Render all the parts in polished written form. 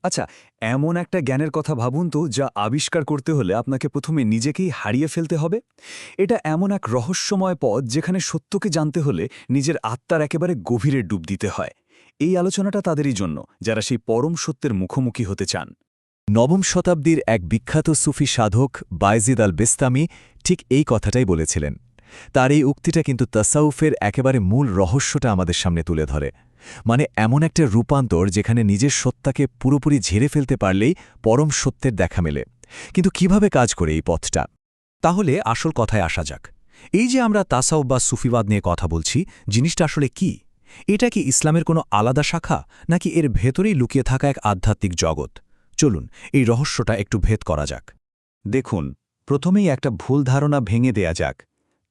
আচ্ছা, এমন একটা জ্ঞানের কথা ভাবুন তো যা আবিষ্কার করতে হলে আপনাকে প্রথমে নিজেকেই হারিয়ে ফেলতে হবে। এটা এমন এক রহস্যময় পথ যেখানে সত্যকে জানতে হলে নিজের আত্মার একেবারে গভীরে ডুব দিতে হয়। এই আলোচনাটা তাদেরই জন্য যারা সেই পরম সত্যের মুখোমুখি হতে চান। নবম শতাব্দীর এক বিখ্যাত সুফি সাধক বায়জিদ আল বেস্তামি ঠিক এই কথাটাই বলেছিলেন। তার এই উক্তিটা কিন্তু তাসাউফের একেবারে মূল রহস্যটা আমাদের সামনে তুলে ধরে। মানে এমন একটা রূপান্তর যেখানে নিজের সত্তাকে পুরোপুরি ঝেড়ে ফেলতে পারলেই পরম সত্যের দেখা মেলে। কিন্তু কিভাবে কাজ করে এই পথটা? তাহলে আসল কথায় আসা যাক। এই যে আমরা তাসাউফ বা সুফিবাদ নিয়ে কথা বলছি, জিনিসটা আসলে কি? এটা কি ইসলামের কোনো আলাদা শাখা, নাকি এর ভেতরেই লুকিয়ে থাকা এক আধ্যাত্মিক জগৎ? চলুন এই রহস্যটা একটু ভেদ করা যাক। দেখুন, প্রথমেই একটা ভুল ধারণা ভেঙে দেয়া যাক।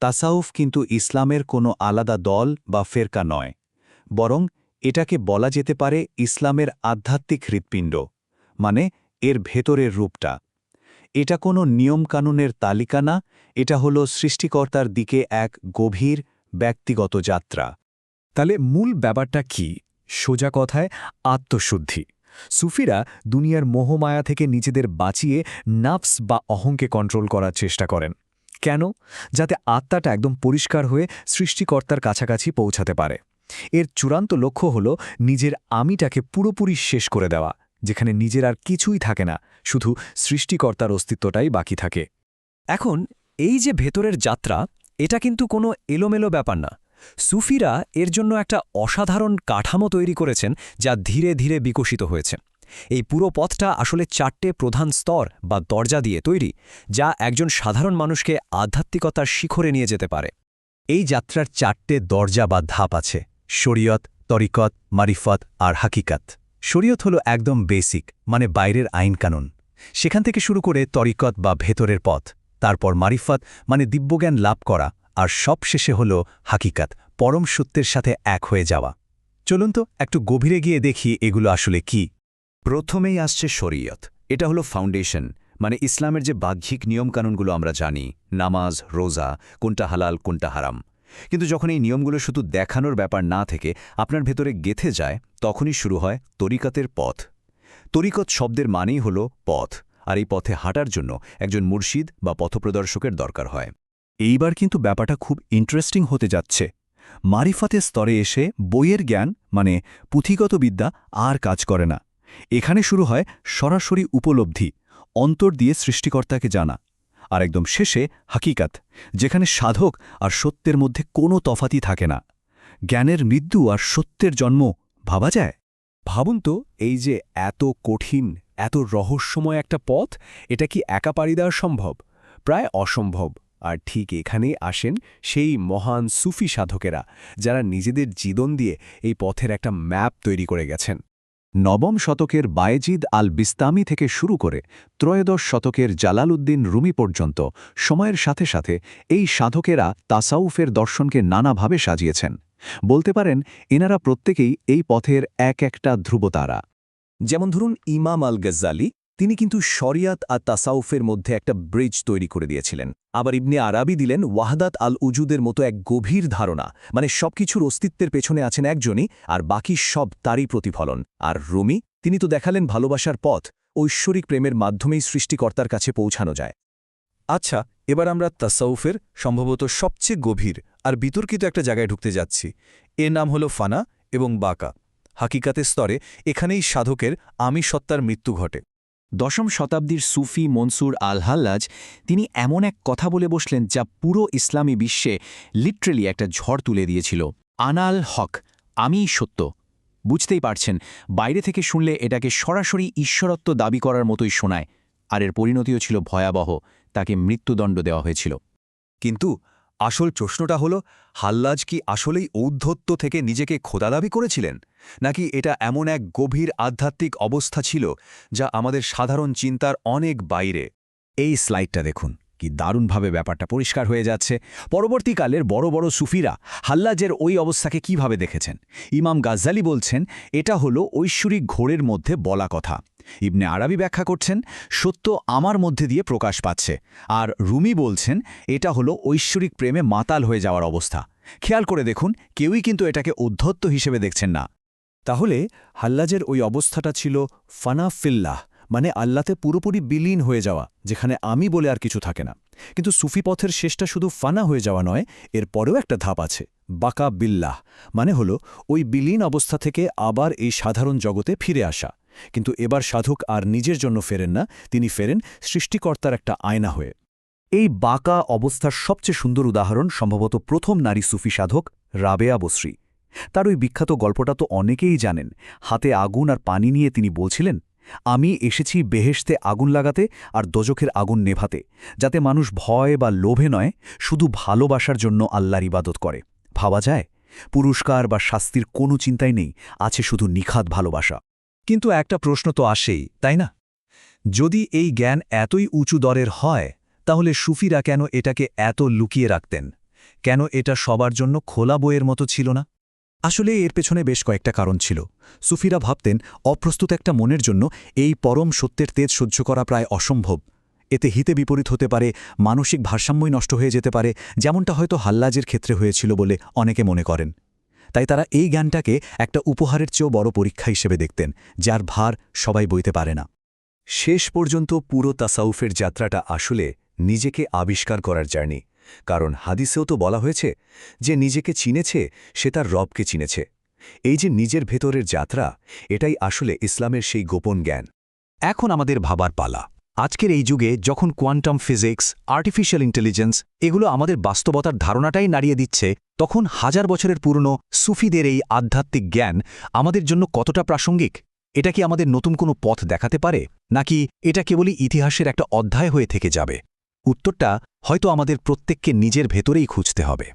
তাসাউফ কিন্তু ইসলামের কোনো আলাদা দল বা ফেরকা নয়, বরং এটাকে বলা যেতে পারে ইসলামের আধ্যাত্মিক হৃৎপিণ্ড, মানে এর ভেতরের রূপটা। এটা কোনো নিয়মকানুনের তালিকা না, এটা হলো সৃষ্টিকর্তার দিকে এক গভীর ব্যক্তিগত যাত্রা। তাহলে মূল ব্যাপারটা কি? সোজা কথায় আত্মশুদ্ধি। সুফিরা দুনিয়ার মোহমায়া থেকে নিজেদের বাঁচিয়ে নাফস বা অহংকে কন্ট্রোল করার চেষ্টা করেন। কেন? যাতে আত্মাটা একদম পরিষ্কার হয়ে সৃষ্টিকর্তার কাছাকাছি পৌঁছাতে পারে। এর চূড়ান্ত লক্ষ্য হল নিজের আমিটাকে পুরোপুরি শেষ করে দেওয়া, যেখানে নিজের আর কিছুই থাকে না, শুধু সৃষ্টিকর্তার অস্তিত্বটাই বাকি থাকে। এখন এই যে ভেতরের যাত্রা, এটা কিন্তু কোনো এলোমেলো ব্যাপার না। সুফিরা এর জন্য একটা অসাধারণ কাঠামো তৈরি করেছেন, যা ধীরে ধীরে বিকশিত হয়েছে। এই পুরো পথটা আসলে 4টে প্রধান স্তর বা দরজা দিয়ে তৈরি, যা একজন সাধারণ মানুষকে আধ্যাত্মিকতার শিখরে নিয়ে যেতে পারে। এই যাত্রার 4টে দরজা বা ধাপ আছে: শরীয়ত, তরিকত, মারিফত আর হাকিকাত। শরীয়ত হলো একদম বেসিক, মানে বাইরের আইনকানুন। সেখান থেকে শুরু করে তরিকত বা ভেতরের পথ, তারপর মারিফত মানে দিব্যজ্ঞান লাভ করা, আর সবশেষে হল হাকিকাত, পরম সত্যের সাথে এক হয়ে যাওয়া। চলুন তো একটু গভীরে গিয়ে দেখি এগুলো আসলে কি। প্রথমেই আসছে শরীয়ত। এটা হলো ফাউন্ডেশন, মানে ইসলামের যে বাহ্যিক নিয়মকানুনগুলো আমরা জানি, নামাজ, রোজা, কোনটা হালাল কোনটা হারাম। কিন্তু যখন এই নিয়মগুলো শুধু দেখানোর ব্যাপার না থেকে আপনার ভেতরে গেঁথে যায়, তখনই শুরু হয় তরিকতের পথ। তরিকত শব্দের মানেই হলো পথ, আর এই পথে হাঁটার জন্য একজন মুর্শিদ বা পথপ্রদর্শকের দরকার হয়। এইবার কিন্তু ব্যাপারটা খুব ইন্টারেস্টিং হতে যাচ্ছে। মারিফতের স্তরে এসে বইয়ের জ্ঞান, মানে পুঁথিগত বিদ্যা আর কাজ করে না। এখানে শুরু হয় সরাসরি উপলব্ধি, অন্তর দিয়ে সৃষ্টিকর্তাকে জানা। আর একদম শেষে হাকিকাত, যেখানে সাধক আর সত্যের মধ্যে কোনো তফাতই থাকে না। জ্ঞানের মৃত্যু আর সত্যের জন্ম ভাবা যায়? ভাবুন তো, এই যে এত কঠিন, এত রহস্যময় একটা পথ, এটা কি একা পাড়ি দেওয়া সম্ভব? প্রায় অসম্ভব। আর ঠিক এখানেই আসেন সেই মহান সুফি সাধকেরা, যারা নিজেদের জীবন দিয়ে এই পথের একটা ম্যাপ তৈরি করে গেছেন। নবম শতকের বায়েজিদ আল বিস্তামি থেকে শুরু করে ত্রয়োদশ শতকের জালালউদ্দিন রুমি পর্যন্ত সময়ের সাথে সাথে এই সাধকেরা তাসাউফের দর্শনকে নানাভাবে সাজিয়েছেন। বলতে পারেন এনারা প্রত্যেকেই এই পথের এক একটা ধ্রুবতারা। যেমন ধরুন ইমাম আল গজ্জালি, তিনি কিন্তু শরিয়াত আর তাসাউফের মধ্যে একটা ব্রিজ তৈরি করে দিয়েছিলেন। আবার ইবনে আরাবি দিলেন ওয়াহদাত আল উজুদের মতো এক গভীর ধারণা, মানে সবকিছুর অস্তিত্বের পেছনে আছেন একজনই, আর বাকি সব তারই প্রতিফলন। আর রুমি, তিনি তো দেখালেন ভালোবাসার পথ, ঐশ্বরিক প্রেমের মাধ্যমেই সৃষ্টিকর্তার কাছে পৌঁছানো যায়। আচ্ছা, এবার আমরা তাসাউফের সম্ভবত সবচেয়ে গভীর আর বিতর্কিত একটা জায়গায় ঢুকতে যাচ্ছি। এর নাম হলো ফানা এবং বাকা। হাকিকাতের স্তরে এখানেই সাধকের আমি সত্তার মৃত্যু ঘটে। দশম শতাব্দীর সুফি মনসুর আল হাল্লাজ, তিনি এমন এক কথা বলে বসলেন যা পুরো ইসলামী বিশ্বে লিটারেলি একটা ঝড় তুলে দিয়েছিল। আনাল হক, আমিই সত্য। বুঝতেই পারছেন, বাইরে থেকে শুনলে এটাকে সরাসরি ঈশ্বরত্ব দাবি করার মতোই শোনায়, আর এর পরিণতিও ছিল ভয়াবহ। তাকে মৃত্যুদণ্ড দেওয়া হয়েছিল। কিন্তু আসল প্রশ্নটা হলো, হাল্লাজ কি আসলেই ঔদ্ধত্য থেকে নিজেকে খোদা দাবি করেছিলেন, নাকি এটা এমন এক গভীর আধ্যাত্মিক অবস্থা ছিল যা আমাদের সাধারণ চিন্তার অনেক বাইরে? এই স্লাইডটা দেখুন, কি দারুণভাবে ব্যাপারটা পরিষ্কার হয়ে যাচ্ছে। পরবর্তীকালের বড় বড় সুফিরা হাল্লাজের ওই অবস্থাকে কিভাবে দেখেছেন। ইমাম গাজ্জালি বলছেন এটা হলো ঐশ্বরিক ঘোরের মধ্যে বলা কথা। ইবনে আরাবি ব্যাখ্যা করছেন সত্য আমার মধ্যে দিয়ে প্রকাশ পাচ্ছে। আর রুমি বলছেন এটা হলো ঐশ্বরিক প্রেমে মাতাল হয়ে যাওয়ার অবস্থা। খেয়াল করে দেখুন, কেউই কিন্তু এটাকে অধ্যত্ত হিসেবে দেখছেন না। তাহলে হাল্লাজের ওই অবস্থাটা ছিল ফানা ফিল্লাহ, মানে আল্লাতে পুরোপুরি বিলীন হয়ে যাওয়া, যেখানে আমি বলে আর কিছু থাকে না। কিন্তু সুফি পথের শেষটা শুধু ফানা হয়ে যাওয়া নয়, এর পরেও একটা ধাপ আছে, বাকা বিল্লাহ, মানে হলো ওই বিলীন অবস্থা থেকে আবার এই সাধারণ জগতে ফিরে আসা। কিন্তু এবার সাধক আর নিজের জন্য ফেরেন না, তিনি ফেরেন সৃষ্টিকর্তার একটা আয়না হয়ে। এই বাঁকা অবস্থার সবচেয়ে সুন্দর উদাহরণ সম্ভবত প্রথম নারী সুফি সাধক রাবেয়া বসরি। তার ওই বিখ্যাত গল্পটা তো অনেকেই জানেন। হাতে আগুন আর পানি নিয়ে তিনি বলছিলেন, আমি এসেছি বেহেশতে আগুন লাগাতে আর দোজখের আগুন নেভাতে, যাতে মানুষ ভয় বা লোভে নয়, শুধু ভালোবাসার জন্য আল্লাহর ইবাদত করে। ভাবা যায়, পুরস্কার বা শাস্তির কোনো চিন্তাই নেই, আছে শুধু নিখাত ভালোবাসা। কিন্তু একটা প্রশ্ন তো আসেই, তাই না? যদি এই জ্ঞান এতই উঁচু দরের হয়, তাহলে সুফিরা কেন এটাকে এত লুকিয়ে রাখতেন? কেন এটা সবার জন্য খোলা বইয়ের মতো ছিল না? আসলে এর পেছনে বেশ কয়েকটা কারণ ছিল। সুফিরা ভাবতেন অপ্রস্তুত একটা মনের জন্য এই পরম সত্যের তেজ সহ্য করা প্রায় অসম্ভব। এতে হিতে বিপরীত হতে পারে, মানসিক ভারসাম্যই নষ্ট হয়ে যেতে পারে, যেমনটা হয়তো হাল্লাজের ক্ষেত্রে হয়েছিল বলে অনেকে মনে করেন। তাই তারা এই জ্ঞানটাকে একটা উপহারের চেয়েও বড় পরীক্ষা হিসেবে দেখতেন, যার ভার সবাই বইতে পারে না। শেষ পর্যন্ত পুরো তাসাউফের যাত্রাটা আসলে নিজেকে আবিষ্কার করার জার্নি। কারণ হাদিসেও তো বলা হয়েছে যে নিজেকে চিনেছে সে তার রবকে চিনেছে। এই যে নিজের ভেতরের যাত্রা, এটাই আসলে ইসলামের সেই গোপন জ্ঞান। এখন আমাদের ভাবার পালা। আজকের এই যুগে যখন কোয়ান্টাম ফিজিক্স, আর্টিফিশিয়াল ইন্টেলিজেন্স এগুলো আমাদের বাস্তবতার ধারণাটাই নাড়িয়ে দিচ্ছে, তখন হাজার বছরের পুরনো সুফিদের এই আধ্যাত্মিক জ্ঞান আমাদের জন্য কতটা প্রাসঙ্গিক? এটা কি আমাদের নতুন কোনো পথ দেখাতে পারে, নাকি এটা কেবলই ইতিহাসের একটা অধ্যায় হয়ে থেকে যাবে? উত্তরটা হয়তো আমাদের প্রত্যেককে নিজের ভেতরেই খুঁজতে হবে।